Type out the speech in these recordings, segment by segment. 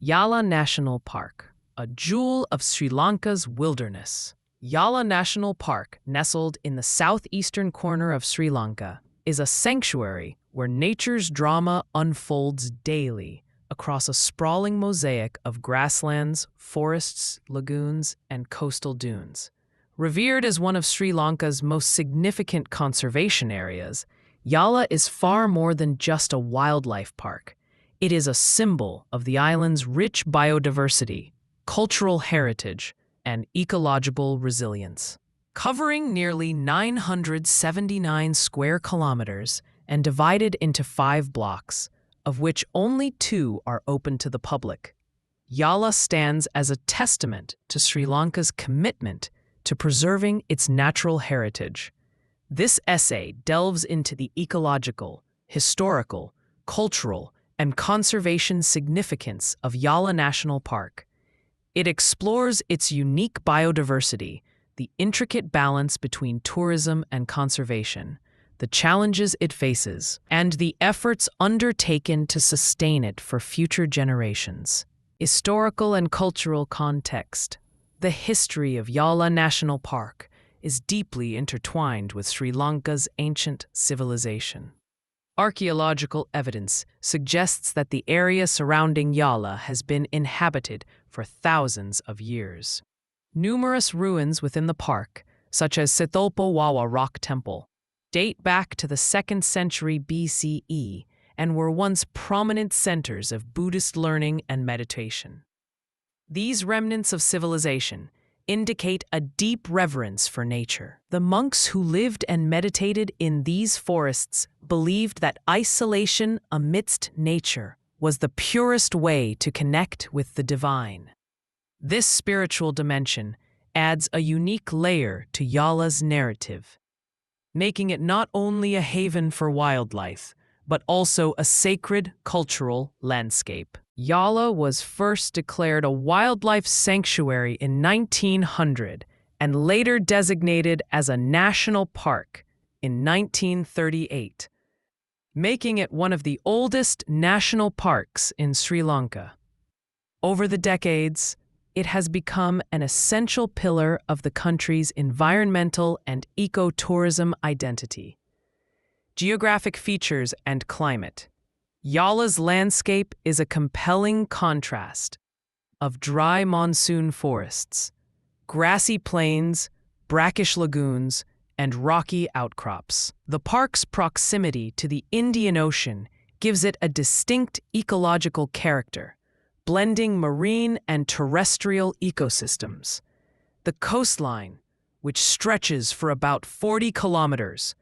Yala National Park, a jewel of Sri Lanka's wilderness. Yala National Park, nestled in the southeastern corner of Sri Lanka, is a sanctuary where nature's drama unfolds daily across a sprawling mosaic of grasslands, forests, lagoons, and coastal dunes. Revered as one of Sri Lanka's most significant conservation areas, Yala is far more than just a wildlife park. It is a symbol of the island's rich biodiversity, cultural heritage, and ecological resilience. Covering nearly 979 square kilometers and divided into 5 blocks, of which only 2 are open to the public, Yala stands as a testament to Sri Lanka's commitment to preserving its natural heritage. This essay delves into the ecological, historical, cultural, and conservation significance of Yala National Park. It explores its unique biodiversity, the intricate balance between tourism and conservation, the challenges it faces, and the efforts undertaken to sustain it for future generations. Historical and cultural context. The history of Yala National Park is deeply intertwined with Sri Lanka's ancient civilization. Archaeological evidence suggests that the area surrounding Yala has been inhabited for thousands of years. Numerous ruins within the park, such as Sitholpa Wawa Rock Temple, date back to the 2nd century BCE and were once prominent centers of Buddhist learning and meditation. These remnants of civilization indicate a deep reverence for nature. The monks who lived and meditated in these forests believed that isolation amidst nature was the purest way to connect with the divine. This spiritual dimension adds a unique layer to Yala's narrative, making it not only a haven for wildlife, but also a sacred cultural landscape. Yala was first declared a wildlife sanctuary in 1900 and later designated as a national park in 1938, making it one of the oldest national parks in Sri Lanka. Over the decades, it has become an essential pillar of the country's environmental and ecotourism identity. Geographic features and climate. Yala's landscape is a compelling contrast of dry monsoon forests, grassy plains, brackish lagoons, and rocky outcrops. The park's proximity to the Indian Ocean gives it a distinct ecological character, blending marine and terrestrial ecosystems. The coastline, which stretches for about 40 kilometers,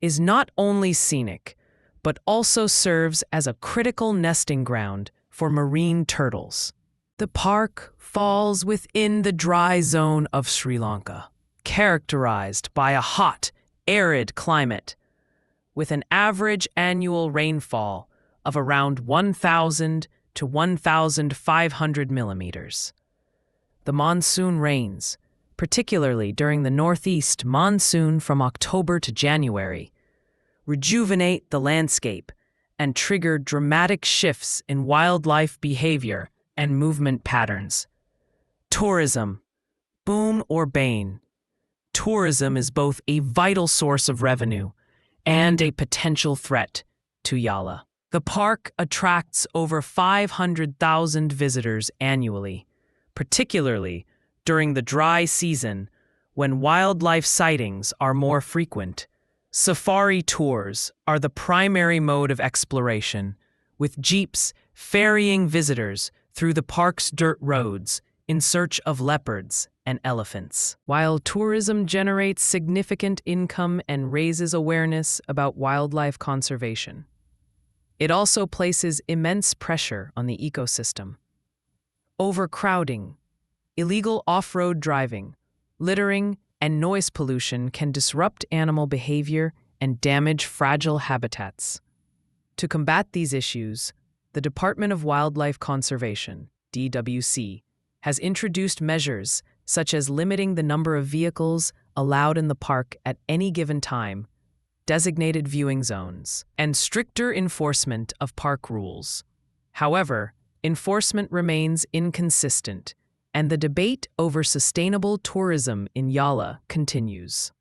is not only scenic, but also serves as a critical nesting ground for marine turtles. The park falls within the dry zone of Sri Lanka, characterized by a hot, arid climate, with an average annual rainfall of around 1,000 to 1,500 millimeters. The monsoon rains, particularly during the northeast monsoon from October to January, rejuvenate the landscape and trigger dramatic shifts in wildlife behavior and movement patterns. Tourism, boom or bane. Tourism is both a vital source of revenue and a potential threat to Yala. The park attracts over 500,000 visitors annually, particularly during the dry season when wildlife sightings are more frequent. Safari tours are the primary mode of exploration, with jeeps ferrying visitors through the park's dirt roads in search of leopards and elephants. While tourism generates significant income and raises awareness about wildlife conservation, it also places immense pressure on the ecosystem. Overcrowding, illegal off-road driving, littering, and noise pollution can disrupt animal behavior and damage fragile habitats. To combat these issues, the Department of Wildlife Conservation, DWC, has introduced measures such as limiting the number of vehicles allowed in the park at any given time, designated viewing zones, and stricter enforcement of park rules. However, enforcement remains inconsistent, and the debate over sustainable tourism in Yala continues.